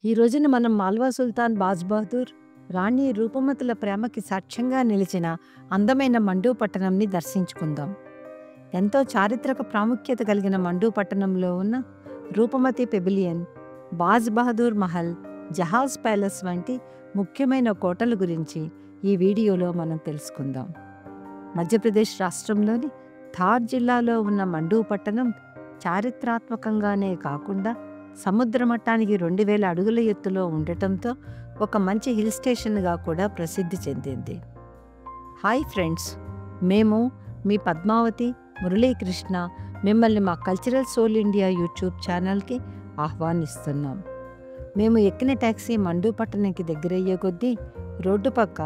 ఈ రోజున మనం మాల్వా సుల్తాన్ బాజ్ బహదూర్, రాణి రూపమతుల ప్రేమకి సాక్ష్యంగా నిలిచిన అందమైన మండూ పట్టణంని దర్శించుకుందాం. ఎంతో చారిత్రక ప్రాముఖ్యత కలిగిన మండూ పట్టణంలో ఉన్న రూపమతి పెవిలియన్, బాజ్ బహదూర్ మహల్, జహాజ్ ప్యాలెస్ వంటి ముఖ్యమైన కోటల గురించి ఈ వీడియోలో మనం తెలుసుకుందాం. మధ్యప్రదేశ్ రాష్ట్రంలోని థార్ జిల్లాలో ఉన్న మండూ పట్టణం చారిత్రాత్మకంగానే కాకుండా సముద్ర మట్టానికి 2000 అడుగుల ఎత్తులో ఉండటంతో ఒక మంచి హిల్ స్టేషన్గా కూడా ప్రసిద్ధి చెందింది. హాయ్ ఫ్రెండ్స్, మేము మీ పద్మావతి, మురళీకృష్ణ మిమ్మల్ని మా కల్చరల్ సోల్ ఇండియా యూట్యూబ్ ఛానల్కి ఆహ్వానిస్తున్నాం. మేము ఎక్కిన ట్యాక్సీ మండూ పట్టణానికి దగ్గరయ్యే కొద్దీ రోడ్డు పక్క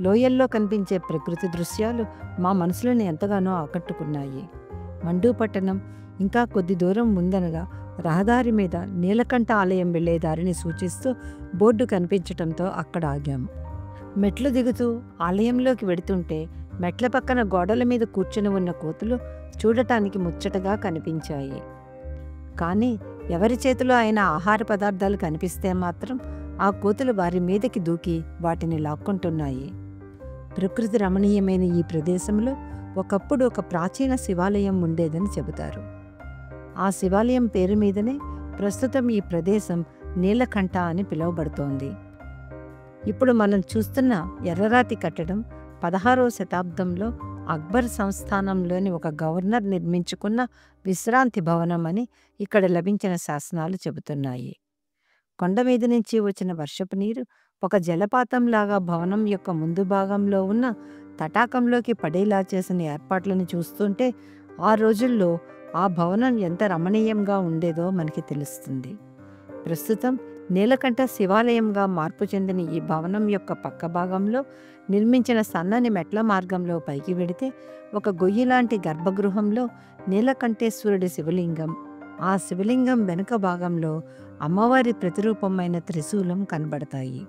లోయల్లో కనిపించే ప్రకృతి దృశ్యాలు మా మనసులను ఎంతగానో ఆకట్టుకున్నాయి. మండూ పట్టణం ఇంకా కొద్ది దూరం ముందనగా రహదారి మీద నీలకంఠ ఆలయం వెళ్లే దారిని సూచిస్తూ బోర్డు కనిపించటంతో అక్కడ ఆగాము. మెట్లు దిగుతూ ఆలయంలోకి వెడుతుంటే మెట్ల పక్కన గోడల మీద కూర్చుని ఉన్న కోతులు చూడటానికి ముచ్చటగా కనిపించాయి. కానీ ఎవరి చేతిలో అయినా ఆహార పదార్థాలు కనిపిస్తే మాత్రం ఆ కోతులు వారి మీదకి దూకి వాటిని లాక్కుంటున్నాయి. ప్రకృతి రమణీయమైన ఈ ప్రదేశంలో ఒకప్పుడు ఒక ప్రాచీన శివాలయం ఉండేదని చెబుతారు. ఆ శివాలయం పేరు మీదనే ప్రస్తుతం ఈ ప్రదేశం నీలకంఠ అని పిలువబడుతోంది. ఇప్పుడు మనం చూస్తున్న ఎర్రరాతి కట్టడం 16వ శతాబ్దంలో అక్బర్ సంస్థానంలోని ఒక గవర్నర్ నిర్మించుకున్న విశ్రాంతి భవనం అని ఇక్కడ లభించిన శాసనాలు చెబుతున్నాయి. కొండ మీద నుంచి వచ్చిన వర్షపు నీరు ఒక జలపాతంలాగా భవనం యొక్క ముందు భాగంలో ఉన్న తటాకంలోకి పడేలా చేసిన ఏర్పాట్లను చూస్తుంటే ఆ రోజుల్లో ఆ భవనం ఎంత రమణీయంగా ఉండేదో మనకి తెలుస్తుంది. ప్రస్తుతం నీలకంఠ శివాలయంగా మార్పు చెందిన ఈ భవనం యొక్క పక్క భాగంలో నిర్మించిన సన్నని మెట్ల మార్గంలో పైకి వెడితే ఒక గొయ్యిలాంటి గర్భగృహంలో నీలకంఠేశ్వరుడి శివలింగం, ఆ శివలింగం వెనుక భాగంలో అమ్మవారి ప్రతిరూపమైన త్రిశూలం కనబడతాయి.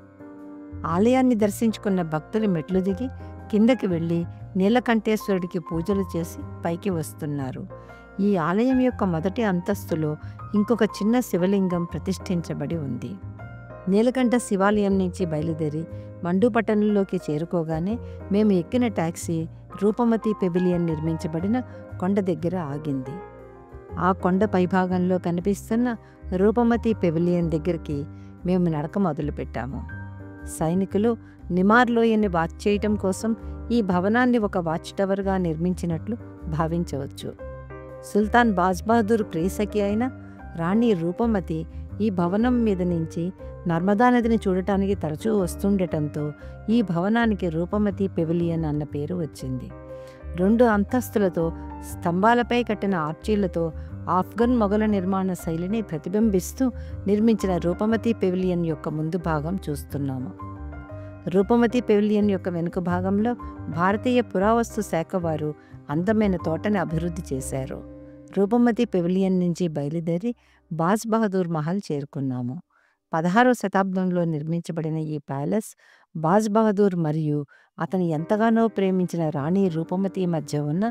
ఆలయాన్ని దర్శించుకున్న భక్తులు మెట్లు దిగి కిందకి వెళ్ళి నీలకంఠేశ్వరుడికి పూజలు చేసి పైకి వస్తున్నారు. ఈ ఆలయం యొక్క మొదటి అంతస్తులో ఇంకొక చిన్న శివలింగం ప్రతిష్ఠించబడి ఉంది. నీలకంఠ శివాలయం నుంచి బయలుదేరి మండూ పట్టణంలోకి చేరుకోగానే మేము ఎక్కిన ట్యాక్సీ రూపమతి పెవిలియన్ నిర్మించబడిన కొండ దగ్గర ఆగింది. ఆ కొండ పైభాగంలో కనిపిస్తున్న రూపమతి పెవిలియన్ దగ్గరికి మేము నడక మొదలుపెట్టాము. సైనికులు నిమార్ లోయని వాచ్ చేయటం కోసం ఈ భవనాన్ని ఒక వాచ్ టవర్గా నిర్మించినట్లు భావించవచ్చు. సుల్తాన్ బాజ్ బహదూర్ ప్రియసఖి అయిన రాణి రూపమతి ఈ భవనం మీద నుంచి నర్మదా నదిని చూడటానికి తరచూ వస్తుండటంతో ఈ భవనానికి రూపమతి పెవిలియన్ అన్న పేరు వచ్చింది. 2 అంతస్తులతో స్తంభాలపై కట్టిన ఆర్చీలతో ఆఫ్ఘన్ మొఘల నిర్మాణ శైలిని ప్రతిబింబిస్తూ నిర్మించిన రూపమతి పెవిలియన్ యొక్క ముందు భాగం చూస్తున్నాము. రూపమతి పెవిలియన్ యొక్క వెనుక భాగంలో భారతీయ పురావస్తు శాఖ వారు అందమైన తోటని అభివృద్ధి చేశారు. రూపమతి పెవిలియన్ నుంచి బయలుదేరి బాజ్ బహదూర్ మహల్ చేరుకున్నాము. 16వ శతాబ్దంలో నిర్మించబడిన ఈ ప్యాలెస్ బాజ్ బహదూర్ మరియు అతను ఎంతగానో ప్రేమించిన రాణి రూపమతి మధ్య ఉన్న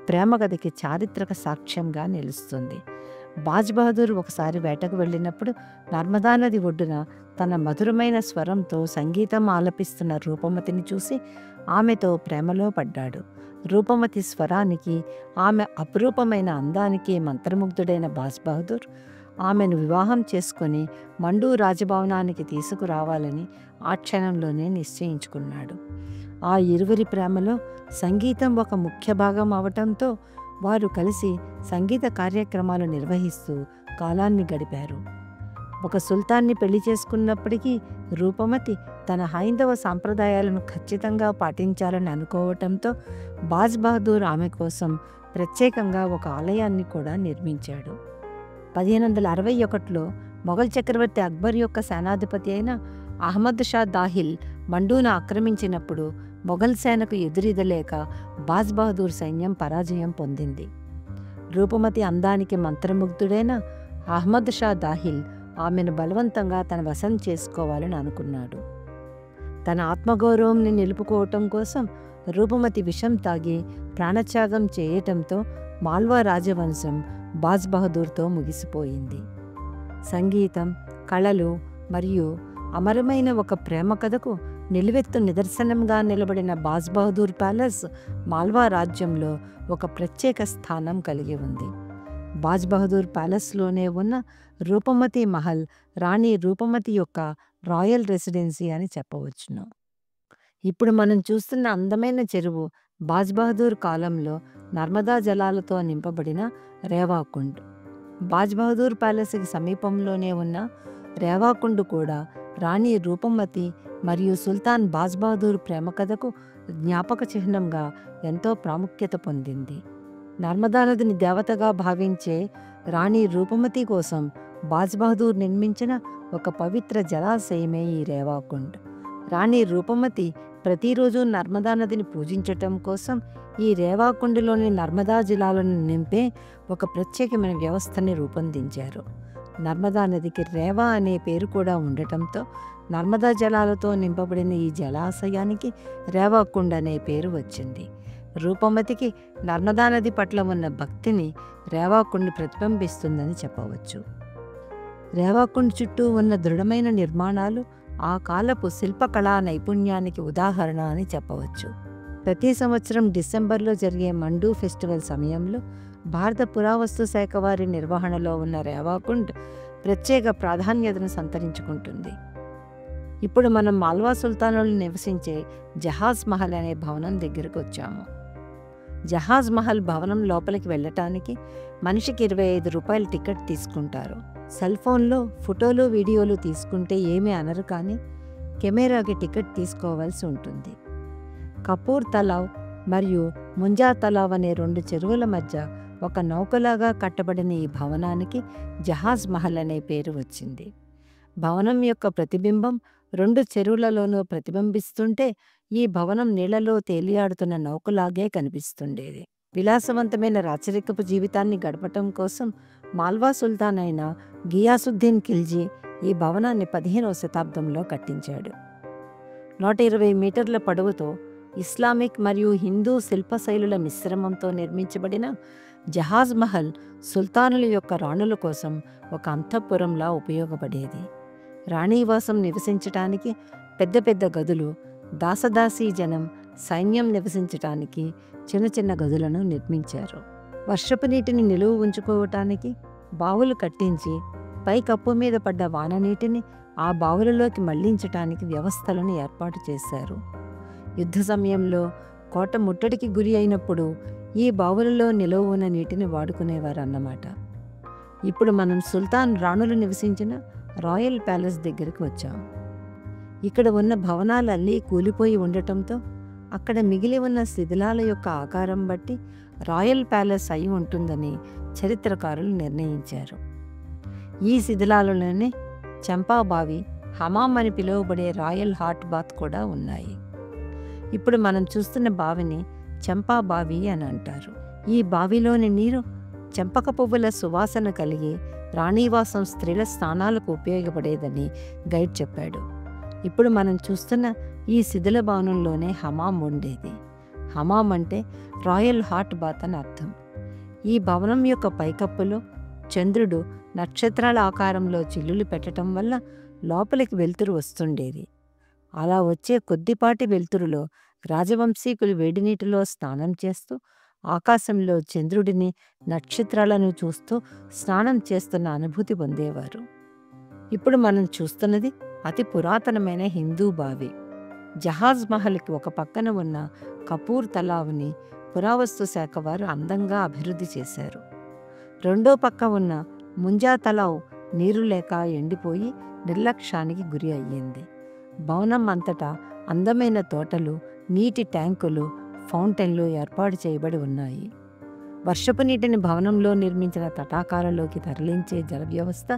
ప్రేమ కథకి చారిత్రక సాక్ష్యంగా నిలుస్తుంది. బాజ్ బహదూర్ ఒకసారి వేటకు వెళ్ళినప్పుడు నర్మదా నది ఒడ్డున తన మధురమైన స్వరంతో సంగీతం ఆలపిస్తున్న రూపమతిని చూసి ఆమెతో ప్రేమలో పడ్డాడు. రూపమతి స్వరానికి, ఆమె అపురూపమైన అందానికి మంత్రముగ్ధుడైన బాజ్ బహదూర్ ఆమెను వివాహం చేసుకొని మండూ రాజభవనానికి తీసుకురావాలని ఆ క్షణంలోనే నిశ్చయించుకున్నాడు. ఆ ఇరువురి ప్రేమలో సంగీతం ఒక ముఖ్య భాగం అవటంతో వారు కలిసి సంగీత కార్యక్రమాలు నిర్వహిస్తూ కాలాన్ని గడిపారు. ఒక సుల్తాన్ని పెళ్లి చేసుకున్నప్పటికీ రూపమతి తన హైందవ సాంప్రదాయాలను ఖచ్చితంగా పాటించాలని అనుకోవటంతో బాజ్ బహదూర్ ఆమె కోసం ప్రత్యేకంగా ఒక ఆలయాన్ని కూడా నిర్మించాడు. 1561లో మొఘల్ చక్రవర్తి అక్బర్ యొక్క సేనాధిపతి అయిన అహ్మద్ షా దాహిల్ మండూను ఆక్రమించినప్పుడు మొఘల్ సేనకు ఎదురీదలేక బాజ్ బహదూర్ సైన్యం పరాజయం పొందింది. రూపమతి అందానికి మంత్రముగ్ధుడైన అహ్మద్ షా దాహిల్ ఆమెను బలవంతంగా తన వశం చేసుకోవాలని అనుకున్నాడు. తన ఆత్మగౌరవంని నిలుపుకోవటం కోసం రూపమతి విషం తాగి ప్రాణత్యాగం చేయటంతో మాల్వా రాజవంశం బాజ్ బహదూర్తో ముగిసిపోయింది. సంగీతం, కళలు, మరియు అమరమైన ఒక ప్రేమ కథకు నిలువెత్తు నిదర్శనంగా నిలబడిన బాజ్ బహదూర్ ప్యాలెస్ మాల్వా రాజ్యంలో ఒక ప్రత్యేక స్థానం కలిగి ఉంది. బాజ్ బహదూర్ ప్యాలెస్లోనే ఉన్న రూపమతి మహల్ రాణి రూపమతి యొక్క రాయల్ రెసిడెన్సీ అని చెప్పవచ్చును. ఇప్పుడు మనం చూస్తున్న అందమైన చెరువు బాజ్ బహదూర్ కాలంలో నర్మదా జలాలతో నింపబడిన రేవాకుండ్. బాజ్ బహదూర్ ప్యాలెస్కి సమీపంలోనే ఉన్న రేవాకుండ్ కూడా రాణి రూపమతి మరియు సుల్తాన్ బాజ్ బహదూర్ ప్రేమ కథకు జ్ఞాపక చిహ్నంగా ఎంతో ప్రాముఖ్యత పొందింది. నర్మదా నదిని దేవతగా భావించే రాణి రూపమతి కోసం బాజ్ బహదూర్ నిర్మించిన ఒక పవిత్ర జలాశయమే ఈ రేవాకుండ్. రాణి రూపమతి ప్రతిరోజు నర్మదా నదిని పూజించటం కోసం ఈ రేవాకుండ్లోని నర్మదా జలాలను నింపే ఒక ప్రత్యేకమైన వ్యవస్థని రూపొందించారు. నర్మదా నదికి రేవా అనే పేరు కూడా ఉండటంతో నర్మదా జలాలతో నింపబడిన ఈ జలాశయానికి రేవాకుండ్ అనే పేరు వచ్చింది. రూపమతికి నర్మదా నది పట్ల ఉన్న భక్తిని రేవాకుండ్ ప్రతిబింబిస్తుందని చెప్పవచ్చు. రేవాకుండ్ చుట్టూ ఉన్న దృఢమైన నిర్మాణాలు ఆ కాలపు శిల్పకళా నైపుణ్యానికి ఉదాహరణ అని చెప్పవచ్చు. ప్రతి సంవత్సరం డిసెంబర్లో జరిగే మండూ ఫెస్టివల్ సమయంలో భారత పురావస్తు శాఖ వారి నిర్వహణలో ఉన్న రేవాకుండ్ ప్రత్యేక ప్రాధాన్యతను సంతరించుకుంటుంది. ఇప్పుడు మనం మాల్వా సుల్తానులు నివసించే జహాజ్ మహల్ అనే భవనం దగ్గరకు వచ్చాము. జహాజ్ మహల్ భవనం లోపలికి వెళ్ళటానికి మనిషికి 25 రూపాయల టికెట్ తీసుకుంటారు. సెల్ ఫోన్లో ఫోటోలు వీడియోలు తీసుకుంటే ఏమీ అనరు, కానీ కెమెరాకి టికెట్ తీసుకోవాల్సి ఉంటుంది. కపూర్ తలావ్ మరియు ముంజా తలావ్ అనే 2 చెరువుల మధ్య ఒక నౌకలాగా కట్టబడిన ఈ భవనానికి జహాజ్ మహల్ అనే పేరు వచ్చింది. భవనం యొక్క ప్రతిబింబం 2 చెరువులలోనూ ప్రతిబింబిస్తుంటే ఈ భవనం నీళ్లలో తేలియాడుతున్న నౌకలాగే కనిపిస్తుండేది. విలాసవంతమైన రాచరికపు జీవితాన్ని గడపటం కోసం మాల్వా సుల్తాన్ అయిన గియాసుద్దీన్ ఖిల్జీ ఈ భవనాన్ని 15వ శతాబ్దంలో కట్టించాడు. 120 మీటర్ల పొడవుతో ఇస్లామిక్ మరియు హిందూ శిల్పశైలుల మిశ్రమంతో నిర్మించబడిన జహాజ్ మహల్ సుల్తానుల యొక్క రాణుల కోసం ఒక అంతఃపురంలా ఉపయోగపడేది. రాణివాసం నివసించటానికి పెద్ద పెద్ద గదులు, దాసదాసీ జనం, సైన్యం నివసించటానికి చిన్న చిన్న గదులను నిర్మించారు. వర్షపు నీటిని నిలువ ఉంచుకోవటానికి బావులు కట్టించి పై కప్పు మీద పడ్డ వాన నీటిని ఆ బావులలోకి మళ్లించటానికి వ్యవస్థలను ఏర్పాటు చేశారు. యుద్ధ సమయంలో కోట ముట్టడికి గురి అయినప్పుడు ఈ బావులలో నిలువ ఉన్న నీటిని వాడుకునేవారు అన్నమాట. ఇప్పుడు మనం సుల్తాన్ రాణులు నివసించిన రాయల్ ప్యాలెస్ దగ్గరికి వచ్చాము. ఇక్కడ ఉన్న భవనాలన్నీ కూలిపోయి ఉండటంతో అక్కడ మిగిలి ఉన్న శిథిలాల యొక్క ఆకారం బట్టి రాయల్ ప్యాలెస్ అయి ఉంటుందని చరిత్రకారులు నిర్ణయించారు. ఈ శిథిలాలలోనే చంపాబావి, హమాం అని పిలువబడే రాయల్ హాట్ బాత్ కూడా ఉన్నాయి. ఇప్పుడు మనం చూస్తున్న బావిని చంపాబావి అని అంటారు. ఈ బావిలోని నీరు చెంపక పువ్వుల సువాసన కలిగి రాణివాసం స్త్రీల స్నానాలకు ఉపయోగపడేదని గైడ్ చెప్పాడు. ఇప్పుడు మనం చూస్తున్న ఈ శిథిల భవనంలోనే హమాం ఉండేది. హమాం అంటే రాయల్ హాట్ బాత్ అని అర్థం. ఈ భవనం యొక్క పైకప్పులో చంద్రుడు నక్షత్రాల ఆకారంలో చిల్లులు పెట్టడం వల్ల లోపలికి వెలుతురు వస్తుండేది. అలా వచ్చే కొద్దిపాటి వెలుతురులో రాజవంశీకులు వేడినీటిలో స్నానం చేస్తూ ఆకాశంలో చంద్రుడిని, నక్షత్రాలను చూస్తూ స్నానం చేస్తున్న అనుభూతి పొందేవారు. ఇప్పుడు మనం చూస్తున్నది అతి పురాతనమైన హిందూ బావి. జహాజ్ మహల్కి ఒక పక్కన ఉన్న కపూర్ తలావ్ని పురావస్తు శాఖ వారు అందంగా అభివృద్ధి చేశారు. రెండో పక్క ఉన్న ముంజా తలావ్ నీరు లేక ఎండిపోయి నిర్లక్ష్యానికి గురి అయ్యింది. భవనం అంతటా అందమైన తోటలు, నీటి ట్యాంకులు, ఫౌంటైన్లు ఏర్పాటు చేయబడి ఉన్నాయి. వర్షపు నీటిని భవనంలో నిర్మించిన తటాకాలలోకి తరలించే జల వ్యవస్థ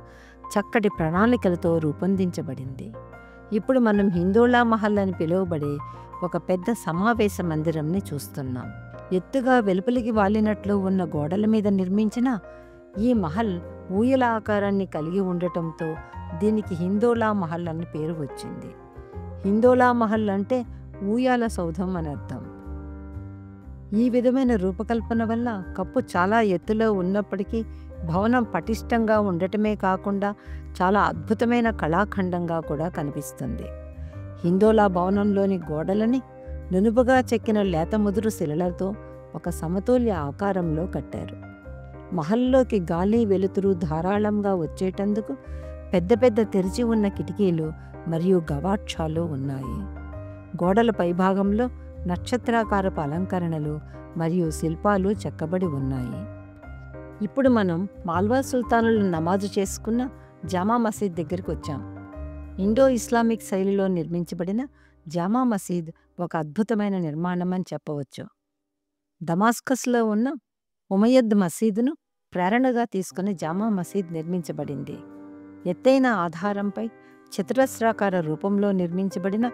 చక్కటి ప్రణాళికలతో రూపొందించబడింది. ఇప్పుడు మనం హిందోళా మహల్ అని పిలువబడే ఒక పెద్ద సమావేశ మందిరంని చూస్తున్నాం. ఎత్తుగా వెలుపలికి వాలినట్లు ఉన్న గోడల మీద నిర్మించిన ఈ మహల్ ఊయల ఆకారాన్ని కలిగి ఉండటంతో దీనికి హిందోళా మహల్ అని పేరు వచ్చింది. హిందోళా మహల్ అంటే ఊయాల సౌధం అని అర్థం. ఈ విధమైన రూపకల్పన వల్ల కప్పు చాలా ఎత్తులో ఉన్నప్పటికీ భవనం పటిష్టంగా ఉండటమే కాకుండా చాలా అద్భుతమైన కళాఖండంగా కూడా కనిపిస్తుంది. హిందోలా భవనంలోని గోడలని నునుపుగా చెక్కిన లేత ముదురు శిలలతో ఒక సమతుల్య ఆకారంలో కట్టారు. మహల్లోకి గాలి వెలుతురు ధారాళంగా వచ్చేటందుకు పెద్ద పెద్ద తెరిచి ఉన్న కిటికీలు మరియు గవాక్షాలు ఉన్నాయి. గోడల పైభాగంలో నక్షత్రాకారపు అలంకరణలు మరియు శిల్పాలు చెక్కబడి ఉన్నాయి. ఇప్పుడు మనం మాల్వా సుల్తానులు నమాజు చేసుకున్న జామా మసీద్ దగ్గరికి వచ్చాం. ఇండో ఇస్లామిక్ శైలిలో నిర్మించబడిన జామా మసీద్ ఒక అద్భుతమైన నిర్మాణం అని చెప్పవచ్చు. దమాస్కస్లో ఉన్న ఉమయ్యద్ మసీదును ప్రేరణగా తీసుకుని జామా మసీద్ నిర్మించబడింది. ఎత్తైన ఆధారంపై చతురస్రాకార రూపంలో నిర్మించబడిన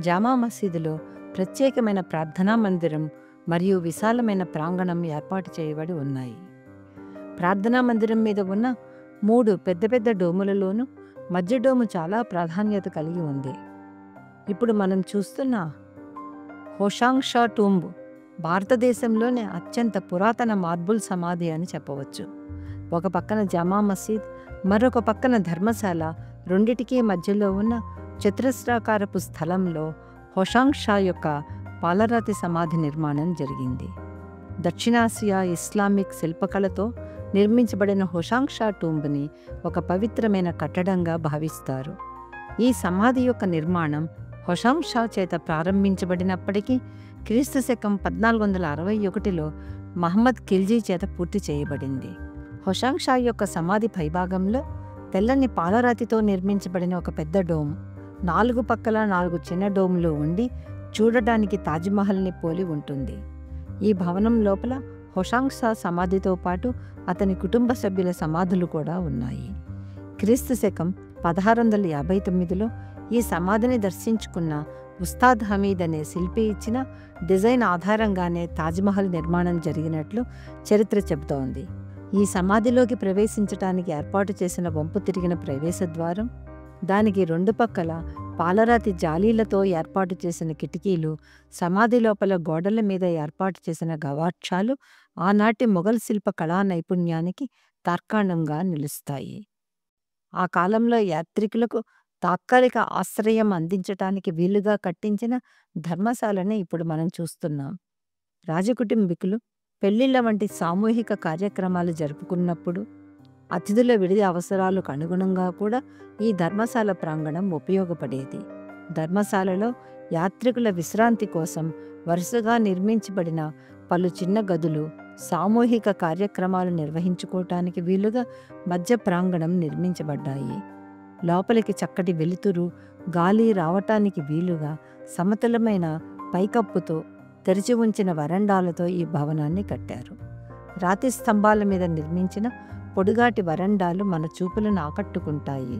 జామా మసీదులో ప్రత్యేకమైన ప్రార్థనా మందిరం మరియు విశాలమైన ప్రాంగణం ఏర్పాటు చేయబడి ఉన్నాయి. ప్రార్థనా మందిరం మీద ఉన్న 3 పెద్ద పెద్ద డోములలోనూ మధ్య డోము చాలా ప్రాధాన్యత కలిగి ఉంది. ఇప్పుడు మనం చూస్తున్న హోషాంగ్ షా టూంబ్ భారతదేశంలోనే అత్యంత పురాతన మార్బుల్ సమాధి అని చెప్పవచ్చు. ఒక పక్కన జామా మసీద్, మరొక పక్కన ధర్మశాల, రెండిటికీ మధ్యలో ఉన్న చతురస్రాకారపు స్థలంలో హోషాంగ్ షా యొక్క పాలరాతి సమాధి నిర్మాణం జరిగింది. దక్షిణాసియా ఇస్లామిక్ శిల్పకళతో నిర్మించబడిన హోషాంగ్ షా టూంబ్ని ఒక పవిత్రమైన కట్టడంగా భావిస్తారు. ఈ సమాధి యొక్క నిర్మాణం హోషాంగ్ షా చేత ప్రారంభించబడినప్పటికీ క్రీస్తు శకం 1461లో మహమ్మద్ ఖిల్జీ చేత పూర్తి చేయబడింది. హోషాంగ్ షా యొక్క సమాధి పైభాగంలో తెల్లని పాలరాతితో నిర్మించబడిన ఒక పెద్ద డోమ్, 4 పక్కల 4 చిన్న డోములు ఉండి చూడటానికి తాజ్మహల్ని పోలి ఉంటుంది. ఈ భవనం లోపల హోషాంగ్ షా సమాధితో పాటు అతని కుటుంబ సభ్యుల సమాధులు కూడా ఉన్నాయి. క్రీస్తు శకం 1659లో ఈ సమాధిని దర్శించుకున్న ఉస్తాద్ హమీద్ అనే శిల్పి ఇచ్చిన డిజైన్ ఆధారంగానే తాజ్మహల్ నిర్మాణం జరిగినట్లు చరిత్ర చెబుతోంది. ఈ సమాధిలోకి ప్రవేశించటానికి ఏర్పాటు చేసిన వంపు తిరిగిన ప్రవేశ ద్వారం, దానికి 2 పక్కల పాలరాతి జాలీలతో ఏర్పాటు చేసిన కిటికీలు, సమాధి లోపల గోడల మీద ఏర్పాటు చేసిన గవాక్షాలు ఆనాటి మొఘల్ శిల్ప కళా నైపుణ్యానికి తార్కాణంగా నిలుస్తాయి. ఆ కాలంలో యాత్రికులకు తాత్కాలిక ఆశ్రయం అందించటానికి వీలుగా కట్టించిన ధర్మశాలని ఇప్పుడు మనం చూస్తున్నాం. రాజకుటుంబీకులు పెళ్లిళ్ల వంటి సామూహిక కార్యక్రమాలు జరుపుకున్నప్పుడు అతిథుల విడిది అవసరాలకు అనుగుణంగా కూడా ఈ ధర్మశాల ప్రాంగణం ఉపయోగపడేది. ధర్మశాలలో యాత్రికుల విశ్రాంతి కోసం వరుసగా నిర్మించబడిన పలు చిన్న గదులు, సామూహిక కార్యక్రమాలు నిర్వహించుకోవటానికి వీలుగా మధ్య ప్రాంగణం నిర్మించబడ్డాయి. లోపలికి చక్కటి వెలుతురు, గాలి రావటానికి వీలుగా సమతలమైన పైకప్పుతో తెరిచి ఉంచిన వరండాలతో ఈ భవనాన్ని కట్టారు. రాతి స్తంభాల మీద నిర్మించిన పొడుగాటి వరండాలు మన చూపులను ఆకట్టుకుంటాయి.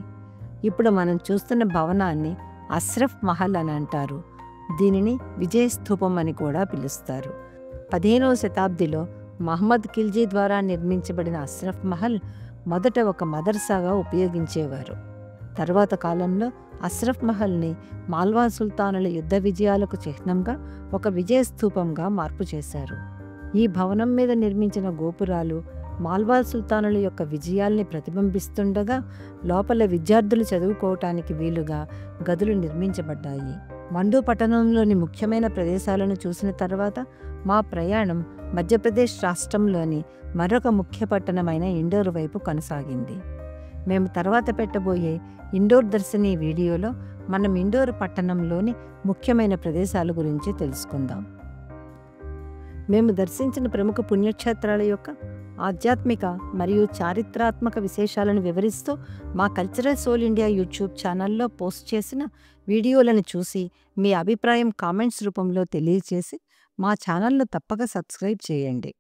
ఇప్పుడు మనం చూస్తున్న భవనాన్ని అస్రఫ్ మహల్ అని అంటారు. దీనిని విజయ స్థూపం అని కూడా పిలుస్తారు. 15వ శతాబ్దిలో మహమ్మద్ ఖిల్జీ ద్వారా నిర్మించబడిన అస్రఫ్ మహల్ మొదట ఒక మదర్సాగా ఉపయోగించేవారు. తర్వాత కాలంలో అస్రఫ్ మహల్ని మాల్వా సుల్తానుల యుద్ధ విజయాలకు చిహ్నంగా ఒక విజయ స్థూపంగా మార్పు చేశారు. ఈ భవనం మీద నిర్మించిన గోపురాలు మాల్వా సుల్తానుల యొక్క విజయాల్ని ప్రతిబింబిస్తుండగా లోపల విద్యార్థులు చదువుకోవటానికి వీలుగా గదులు నిర్మించబడ్డాయి. మండు పట్టణంలోని ముఖ్యమైన ప్రదేశాలను చూసిన తర్వాత మా ప్రయాణం మధ్యప్రదేశ్ రాష్ట్రంలోని మరొక ముఖ్య పట్టణమైన ఇండోర్ వైపు కొనసాగింది. మేము తర్వాత పెట్టబోయే ఇండోర్ దర్శిని వీడియోలో మనం ఇండోర్ పట్టణంలోని ముఖ్యమైన ప్రదేశాల గురించి తెలుసుకుందాం. మేము దర్శించిన ప్రముఖ పుణ్యక్షేత్రాల యొక్క ఆధ్యాత్మిక మరియు చారిత్రాత్మక విశేషాలను వివరిస్తూ మా కల్చరల్ సోల్ ఇండియా యూట్యూబ్ ఛానల్లో పోస్ట్ చేసిన వీడియోలను చూసి మీ అభిప్రాయం కామెంట్స్ రూపంలో తెలియచేసి మా ఛానల్ను తప్పక సబ్స్క్రైబ్ చేయండి.